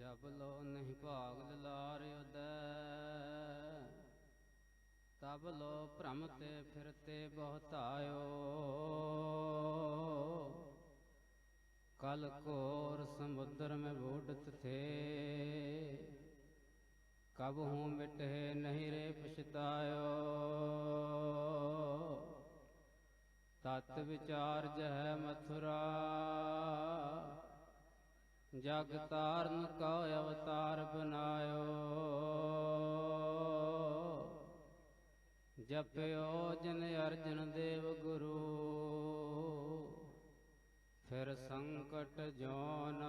जब लो नहीं भाग लार उदै, तब लो भ्रमते फिरते बहुतायो। कल कोर समुद्र में बूढ़त थे, कब हूँ मिटे नहीं रे पछतायो। तत् विचार जह मथुरा, जग तारन को अवतार बनायो। जप्यो जन अर्जुन देव गुरु, फिर संकट जौन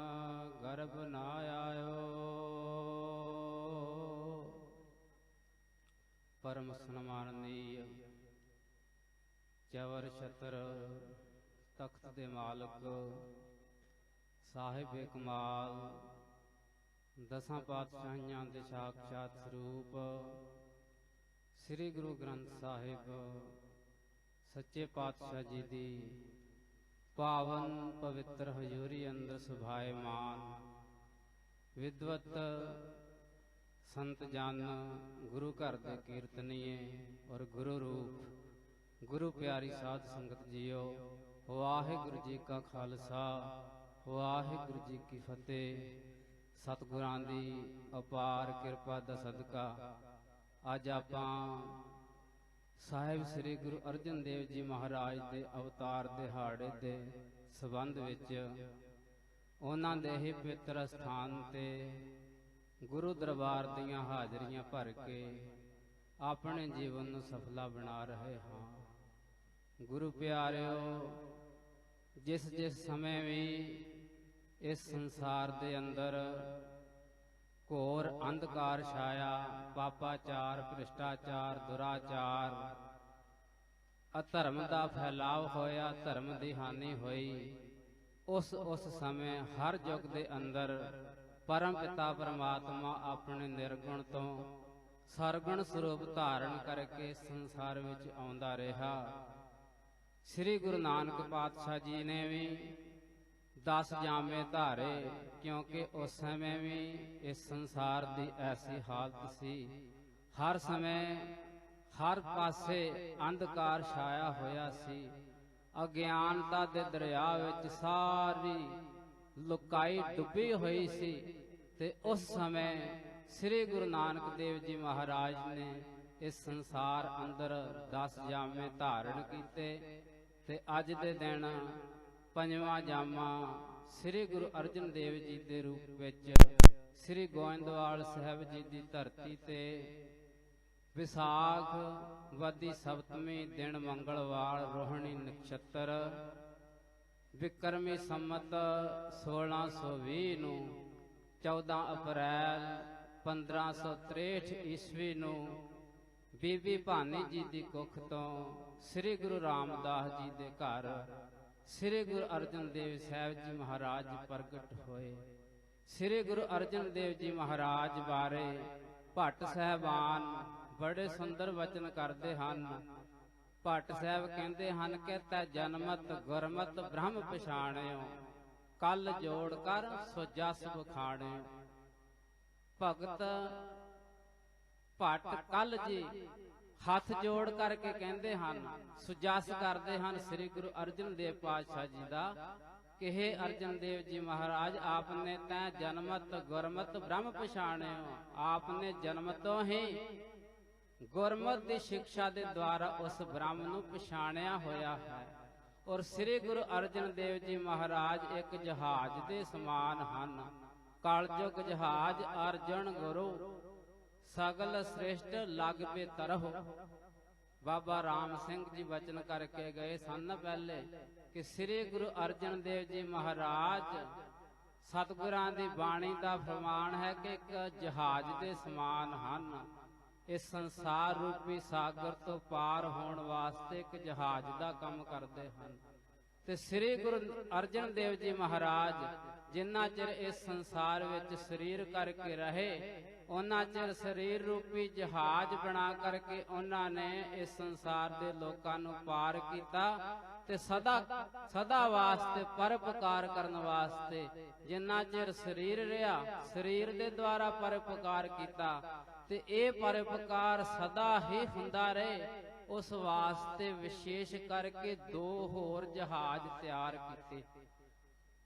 गर्भ न आयो। परम सन्माननीय चवर छत्र तख्त दे मालक साहिब कमाल, दसां पातशाहियां दे साक्षात स्वरूप श्री गुरु ग्रंथ साहिब सच्चे पातशाह जी दी पावन पवित्र हजूरी अंदर सुभाएमान विद्वत संत जन गुरु घर दे कीर्तनीय और गुरु रूप गुरु प्यारी साध संगत जियो। वाहिगुरु जी का खालसा वाहिगुरु जी की फतेह। सतगुरां दी अपार किरपा दा सदका अज आपां साहिब श्री गुरु अर्जन देव जी महाराज दे अवतार दिहाड़े दे संबंध विच उन्हां दे ही पवित्र स्थान ते गुरु दरबार दीयां हाजरियां भर के अपने जीवन नूं सफला बना रहे हां। गुरु प्यारिओ, जिस जिस समय भी इस संसार दे अंदर घोर अंधकार छाया, पापाचार भ्रिष्टाचार दुराचार अधर्म का फैलाव होया, धर्म की हानि हुई, उस समय हर युग के अंदर परम पिता परमात्मा अपने निर्गुण तो सरगुण स्वरूप धारण करके संसार विच आउंदा रहा। श्री गुरु नानक पातशाह जी ने भी 10 जामे धारे, क्योंकि उस समय भी इस संसार की ऐसी हालत सी। हर समय हर पासे अंधकार छाया होया सी। अज्ञानता दे दरिया विच सारी लुकाई डुबी हुई सी। ते उस समय श्री गुरु नानक देव जी महाराज ने इस संसार अंदर 10 जामे धारण कीते ते अज दे दिन 5वां जामा श्री गुरु अर्जन देव जी के रूप विच श्री गोइंदवाल साहब जी की धरती ते विसाख वदी सप्तमी दिन मंगलवार रोहिणी नक्षत्र विक्रमी संमत 1620 नूं 14 अप्रैल 1563 ईस्वी नूं बीबी भानी जी की कुख तो श्री गुरु रामदास जी के घर श्री गुरु अर्जन देव साहब जी महाराज प्रगट होए। श्री गुरु अर्जन देव जी महाराज बारे भट्ट साहबान बड़े सुंदर वचन करते हैं। भट्ट साहब कहते हैं कि तै जनमत गुरमत ब्रह्म पछाणियो, कल जोड़ कर सो जस बखाणियो। भगत भट्ट कल जी हथ जोड़ करके कहते हैं, सुजस करते हैं श्री गुरु अर्जन देव पातशाह जी का कि हे अर्जन देव जी महाराज, आपने तै जनमत गुरमत ब्रह्म पछाणियो। आपने जन्म तो ही गुरमत की शिक्षा के द्वारा उस ब्रह्म नूं पछाणिया होया है। और श्री गुरु अर्जन देव जी महाराज एक जहाज के समान हन। कलयुग जहाज अर्जन गुरु सगल श्रेष्ठ लग पे तरह। बाबा राम सिंह जी वचन करके गए सन पहले कि श्री गुरु अर्जन देव जी महाराज सतगुरां दी बाणी का फरमान है कि एक जहाज के समान हन। इस संसार रूपी सागर तो पार होने वास्ते एक जहाज का काम करते हैं। ते श्री गुरु अर्जन देव जी महाराज जिन्ना चिर इस संसार विच शरीर करके रहे, उन्ना चिर शरीर रूपी जहाज बना करके उन्होंने इस संसार के लोगों नूं पार किया। ਤੇ ਸਦਾ ਵਾਸਤੇ ਪਰਉਪਕਾਰ ਕਰਨ ਵਾਸਤੇ ਜਿੰਨਾ ਚਿਰ ਸਰੀਰ ਰਿਹਾ ਸਰੀਰ ਦੇ ਦੁਆਰਾ ਪਰਉਪਕਾਰ ਕੀਤਾ ਤੇ ਇਹ ਪਰਉਪਕਾਰ ਸਦਾ ਹੀ ਹੁੰਦਾ ਰਹੇ, ਉਸ ਵਾਸਤੇ ਵਿਸ਼ੇਸ਼ ਕਰਕੇ 2 ਹੋਰ ਜਹਾਜ਼ ਤਿਆਰ ਕੀਤੇ।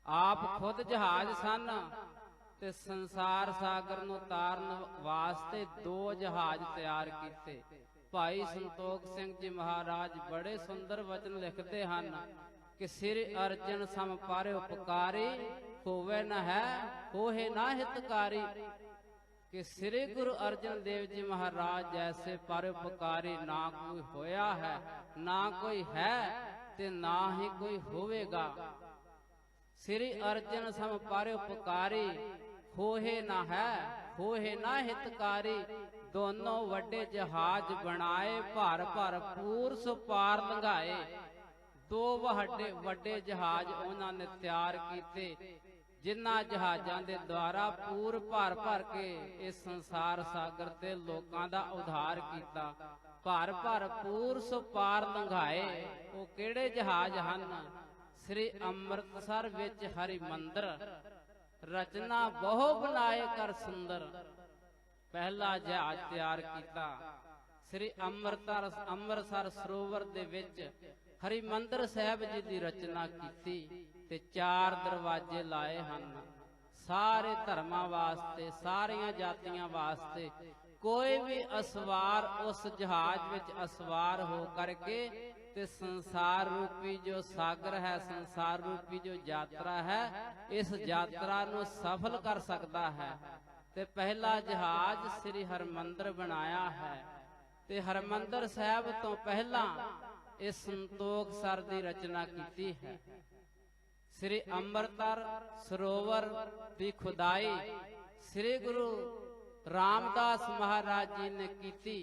ਆਪ ਖੁਦ ਜਹਾਜ਼ ਸਨ ਤੇ ਸੰਸਾਰ ਸਾਗਰ ਨੂੰ ਤਾਰਨ ਵਾਸਤੇ 2 ਜਹਾਜ਼ ਤਿਆਰ ਕੀਤੇ। ਭਾਈ ਸੰਤੋਖ ਸਿੰਘ ਜੀ ਮਹਾਰਾਜ ਬੜੇ ਸੁੰਦਰ ਵਚਨ ਲਿਖਦੇ ਹਨ ਕਿ ਸ੍ਰੀ ਅਰਜਨ ਸਮ ਪਰਉਪਕਾਰੀ ਹੋਵੇ ਨਾ ਹੈ ਹੋਏ ਨਾ ਹਿਤਕਾਰੀ। कि श्री गुरु अर्जन देव जी महाराज जैसे परोपकारी ना कोई होया है, ना कोई है ते ना ही कोई होवेगा। श्री अर्जन सम परोपकारी होहे ना है होहे ना हितकारी। दोनों वड्डे जहाज बनाए भर भर पूर सुपार लंघाए। 2 वड्डे जहाज उन्होंने तैयार किए जिन्हां जहाजां दे द्वारा पूर भर भर के इस संसार सागर ते लोकां दा उद्धार कीता। भर भर पूर सुपार लंघाए। वो किहड़े जहाज हन? श्री अमृतसर विच हरि मंदिर रचना बहु बनाए कर सुंदर। पहला जहाज तैयार कीता श्री अमृतसर सरोवर दे विच हरि मंदिर साहिब जी दी रचना कीती ते 4 दरवाजे लाए हन सारे धर्मां वास्ते, सारियां जातियां वास्ते। कोई भी असवार उस जहाज विच असवार हो करके ते संसार रूपी जो सागर है, संसार रूपी जो यात्रा है, इस यात्रा नूं सफल कर सकता है। ते पहला जहाज श्री हरमंदिर बनाया है ते हरमंदिर साहिब तो पहला इस संतोख सर दी रचना कीती है। श्री अमृतसर सरोवर की खुदाई श्री गुरु रामदास महाराज जी ने की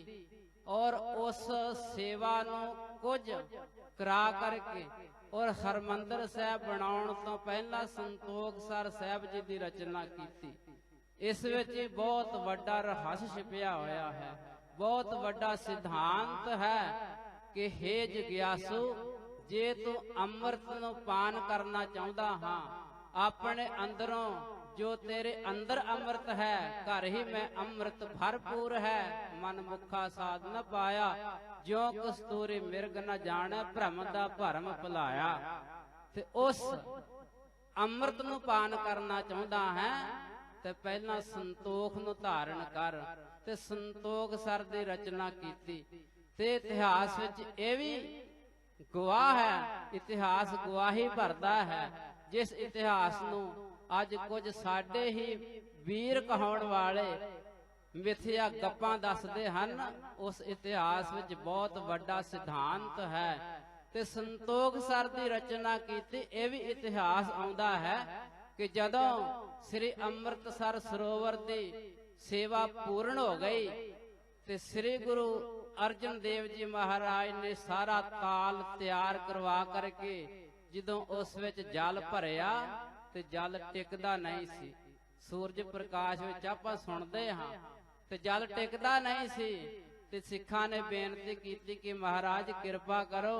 और उस सेवा नूं कुछ करा करके और हरमंदिर साहिब बनाउण तो पहला संतोख सर साहिब जी की रचना की। इस विच बहुत वड्डा रहस्य छिपिया होया है, बहुत वड्डा सिद्धांत है कि हे जिग्यासु जे तू अमृत नूं पान करना चाहुंदा हां, अपने अंदरों जो तेरे अंदर अमृत है, घर ही में अमृत भरपूर है, मन मुखा साध न पाया, ज्यों कस्तूरी मिर्ग न जाने भ्रम दा भरम भुलाया। ते उस अमृत नूं पान करना चाहुंदा है ते पहला संतोख नूं धारण कर। ते संतोख सर दी रचना कीती ते इतिहास विच इह वी गवाह है, इतिहास गवाही भरदा है। जिस इतिहास नूं अज कुछ साडे ही वीर कहाउण वाले मिथ्या गप्पां दसदे हन, उस इतिहास विच बहुत वड्डा सिद्धांत है। ते संतोख सर दी रचना कीती इह वी इतिहास आउंदा है कि जदों श्री अमृतसर सरोवर दी सेवा पूर्ण हो गई ते श्री गुरु अर्जन देव जी महाराज ने सारा ताल तैयार करवा करके जदों उस विच जल भरिया ते जल टिकदा नहीं सी। सूरज प्रकाश विच आपां सुणदे हां ते जल टिकदा नहीं सी ते सिखां ने बेनती कीती कि महाराज किरपा करो।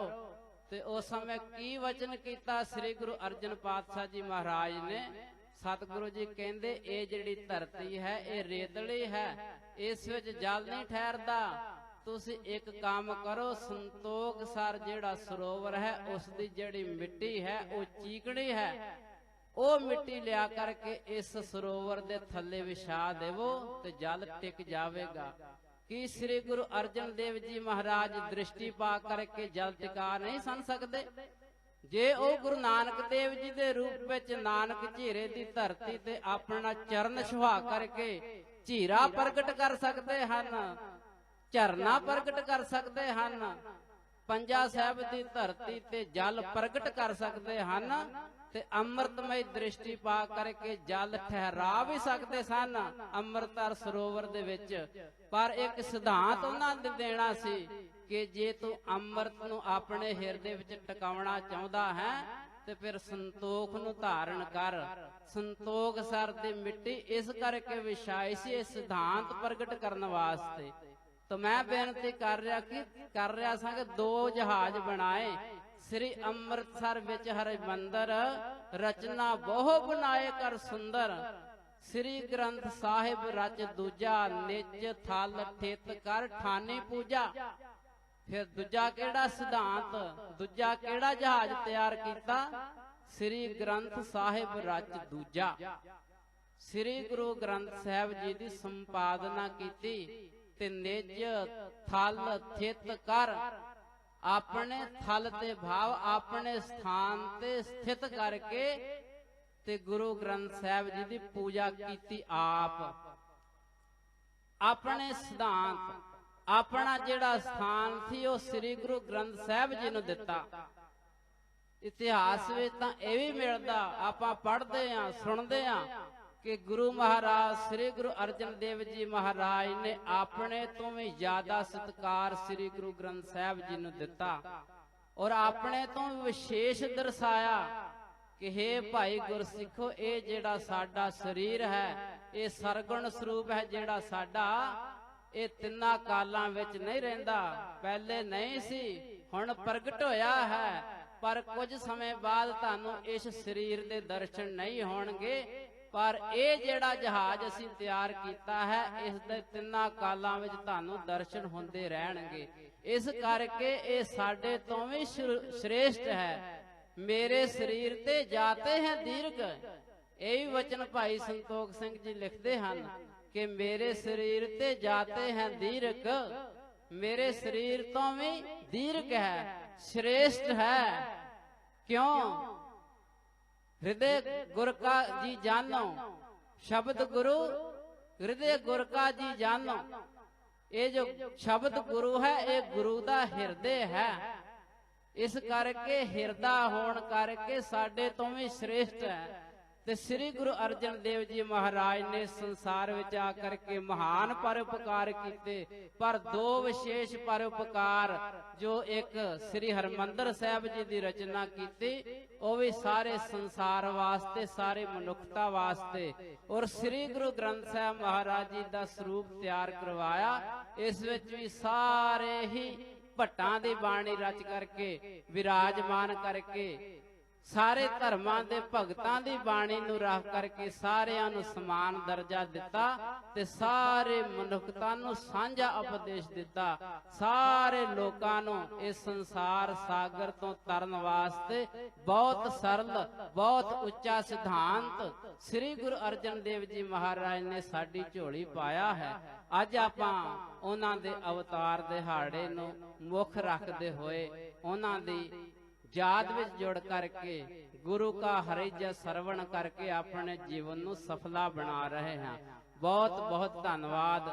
ते उस समय की वचन कीता श्री गुरु अर्जन पातशाह जी महाराज ने? सतगुरु जी कहंदे ये जिहड़ी धरती है ये रेतली है, इस विच जल नहीं ठहरदा। तुसीं एक काम करो, संतोख सर जिहड़ा सरोवर है उसकी जिहड़ी मिट्टी है वो चीकणी है, वो मिट्टी लिया करके इस सरोवर दे थल्ले विछा देवो ते जल टिक जावेगा। कि श्री गुरु अर्जन देव जी महाराज दृष्टि पा करके जल टिका नहीं सन सकते? जे ओ गुरु नानक देव जी दे रूप विच नानक झीरे दी धरती ते अपना चरण छुहा करके झीरा प्रगट कर सकते हन, झरना प्रगट कर सकते हन, पंजा साहिब दी धरती ते जल प्रगट कर सकते हन, ते अमृतमय दृष्टि पा करके जल ठहरा भी सकते सन अमृतसर सरोवर दे विच। पर एक सिद्धांत उन्हां ने देना सी कि जे तू अमृत नूं अपने हिरदे विच टकाउणा चाहुंदा है ते फिर संतोख नूं धारण कर। संतोख सर दी मिट्टी इस करके विछाई सी इस सिद्धांत प्रगट करन वास्ते। तो मैं बेनती कर रहा सां कि 2 जहाज बनाए श्री अमृतसर विच हरिमंदर रचना बहु बनाए कर सुंदर श्री ग्रंथ साहिब रच दूजा निज थल ठित कर ठानी पूजा। फिर दूजा केड़ा सिद्धांत दूजा केड़ा जहाज तैयार किया श्री ग्रंथ साहिब रच दूजा। श्री गुरु ग्रंथ साहिब जी की संपादना की ते निज थल ठित कर अपने थल ते भाव अपने स्थान ते स्थित करके ते गुरु ग्रंथ साहिब जी की पूजा की आप। अपने सिद्धांत अपना जिहड़ा स्थान थी वो श्री गुरु ग्रंथ साहिब जी नूं दिता। इतिहास में तां इह वी मिलदा आपां पढ़दे हां सुणदे हां कि गुरु महाराज श्री गुरु अर्जन देव जी महाराज ने अपने तो भी ज्यादा सत्कार श्री गुरु ग्रंथ साहिब जी नूं दिता और अपने तो विशेष दर्शाया कि हे भाई गुरसिखो ये जिहड़ा साडा शरीर है ये सरगुण स्वरूप है जिहड़ा साडा ये तिन्ना कालां विच नहीं रहिंदा। पहले नहीं सी हुण प्रगट होया है पर कुछ समय बाद तुहानूं इस शरीर दे दर्शन नहीं होणगे पर ये जिहड़ा जहाज असीं तैयार कीता है इस दे तिन्ना कालां विच तुहानूं दर्शन हुंदे रहणगे। इस करके ये साडे तों भी श्रेष्ठ है। मेरे शरीर ते जाते हैं दीर्घ यही वचन भाई संतोख सिंह जी लिखते हैं कि मेरे शरीर ते जाते हैं दीर्घ मेरे शरीर तो भी दीर्घ है श्रेष्ठ है। क्यों हृदय गुर का जी जानो शब्द गुरु हृदय गुर का जी जानो। ये जो शब्द गुरु है ये गुरु दा हृदय है। इस करके हिरदा होण करके साडे तो भी श्रेष्ठ है। ते श्री गुरु अर्जन देव जी महाराज ने संसार विच आकर के महान परोपकार कीते पर दो विशेष परोपकार जो एक श्री हरमंदर साहिब जी की रचना की वो भी सारे संसार वास्ते सारे मनुखता वास्ते और श्री गुरु ग्रंथ साहिब महाराज जी का स्वरूप तैयार करवाया। इस विच भी सारे ही भट्टां दी बाणी रच करके विराजमान करके सारे धर्मां दे भगतां दी बाणी नूं रख करके सारियां नूं समान दर्जा दिता ते सारे मनुखता नूं सांझा उपदेश दिता। सारे लोकां नूं इस संसार सागर तो तरन वास्ते बहुत सरल बहुत उच्चा सिद्धांत श्री गुरु अर्जन देव जी महाराज ने साडी झोली पाया है। अज आपां उन्हां दे अवतार दिहाड़े नूं मुख रखदे होए उन्हां दी याद विच जुड़ करके गुरु का हरिजा सरवण करके अपने जीवन नूं सफला बना रहे हैं। बहुत बहुत धन्यवाद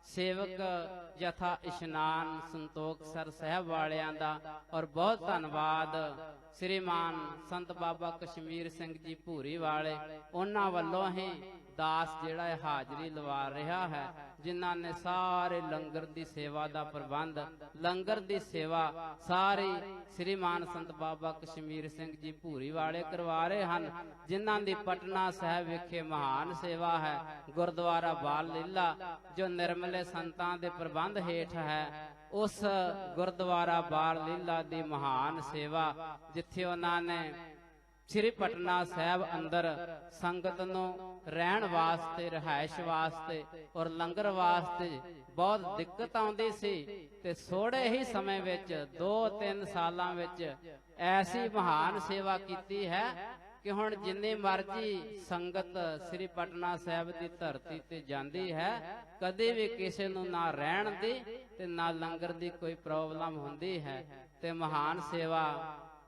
सेवक जथा इशनान संतोख सर साहब वालियां दा और बहुत धन्यवाद श्रीमान संत बाबा कश्मीर सिंह जी भूरी वाले उन्हां वल्लों ही दास जिहड़ा हाजरी लवा रहा है जिन्हां ने सारे लंगर दी सेवा दा प्रबंध लंगर दी सेवा सारी श्रीमान संत बाबा कश्मीर सिंह जी भूरी वाले करवा रहे हैं। जिन्हां दी पटना साहिब विखे महान सेवा है। गुरुद्वारा बाल लीला जो निर्मले संतां दे प्रबंध हेठ है उस गुरुद्वारा बाल लीला दी महान सेवा जिथे उन्हां ने श्री पटना साहिब अंदर संगत नूं रहन वास्ते रहायश वास्ते और लंगर वास्ते बहुत दिक्कत आउंदी सी ते थोड़े ही समय विच 2-3 सालां विच ऐसी महान सेवा कीती है कि हुण जिन्नी मर्जी संगत श्री पटना साहिब की धरती ते जांदी है कदी भी किसी नूं ना रहन दी ते ना लंगर दी कोई प्रॉब्लम हुंदी है। ते महान सेवा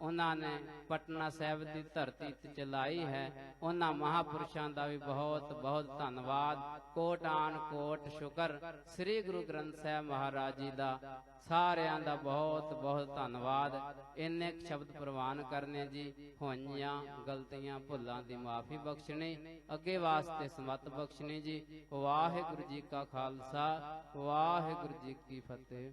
उन्होंने पटना साहिब की धरती ते चलाई है। उन्होंने महापुरुषों का भी बहुत बहुत धन्यवाद कोट आन कोट शुकर श्री गुरु ग्रंथ साहिब महाराज जी का सारियां दा बहुत बहुत धन्यवाद। इन्ने शब्द प्रवान करने जी होइयां गलतियां भुलां दी माफी बख्शनी अगे वास्ते समत बख्शनी जी। वाहिगुरु जी का खालसा वाहिगुरु जी की फतेह।